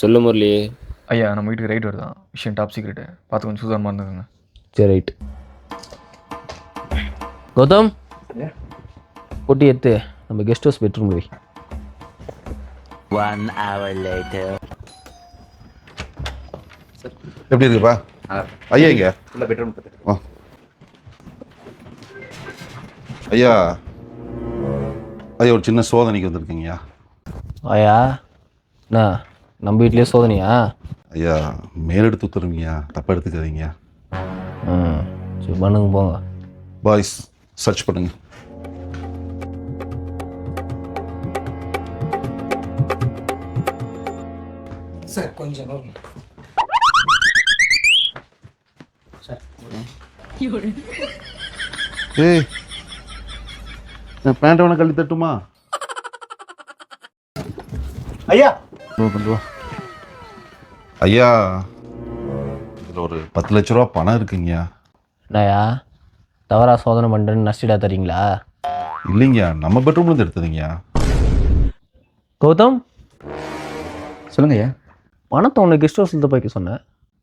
சொல்லு முரளி. ஐயா நம்ம வீட்டுக்கு ரைட் வருதான், விஷயம் டாப் சீக்ரெட்டு, பார்த்து கொஞ்சம் சூதானமாக இருந்துக்கோங்க. சரி ரைட். கௌதம் போட்டி எடுத்து நம்ம கெஸ்ட் ஹவுஸ் பெட்ரூம் போய். 1 hour later. எப்படி இருக்குப்பா? ஐயா இங்க உள்ள பெட்ரூம் வா. ஐயா ஐயா ஒரு சின்ன சோதனைக்கு வந்திருக்கீங்கய்யா. ஆயா என்ன நம்ம வீட்லேயே சோதனையா? ஐயா மேலெடுத்து உத்தருவீங்கய்யா, தப்பா எடுத்துக்காதீங்க. ம் சரி பண்ணுங்க போங்க. பாய்ஸ் சர்ச் பண்ணுங்க. சார் கொஞ்சம் ஏய் நான் பேண்ட் வேணா கழட்டி தட்டுமா? ஐயா கொண்டு வா. ஐயா இதில் ஒரு 10 லட்ச ரூபா பணம் இருக்குங்கய்யா. என்னயா தவறா சோதனை பண்ணுறேன்னு நஷ்டீடா தரீங்களா? இல்லைங்கய்யா, நம்ம பெட்ரூம்லேருந்து எடுத்ததுங்கய்யா. கௌதம் சொல்லுங்க ஐயா. பணத்தை உன்னை கெஸ்ட் ஹவுஸில் தான் போய்க்க சொன்னேன்.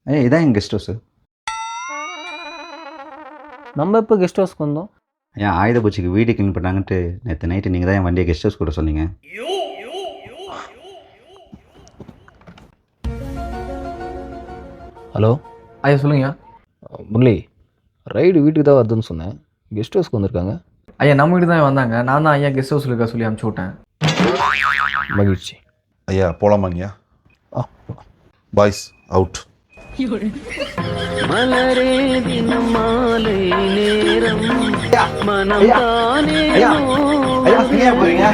ஐயா இதான் எங்கள் கெஸ்ட் ஹவுஸு. நம்ம எப்போ கெஸ்ட் ஹவுஸ்க்கு வந்தோம்? ஐயா ஆயுத பூச்சிக்கு வீடு கிளீன் பண்ணாங்கன்ட்டு நேற்று நைட்டு நீங்கள் தான் என் வண்டியை கெஸ்ட் ஹவுஸ் கூட சொன்னீங்க. ஹலோ ஐயா சொல்லுங்கய்யா. முரளி ரைடு வீட்டுக்கு தான் வருதுன்னு சொன்னேன், கெஸ்ட் ஹவுஸ்க்கு வந்திருக்காங்க. ஐயா நம்ம வீடு தான் வந்தாங்க, நான் தான் ஐயா கெஸ்ட் ஹவுஸில் இருக்க சொல்லி அனுப்பிச்சி விட்டேன். மகிழ்ச்சி. ஐயா போலாமாங்கய்யா? Boys out. மலரே தினம் மாலை நேரம் மனம் தானே ஐயா ஃப்ரீயா போறீங்க?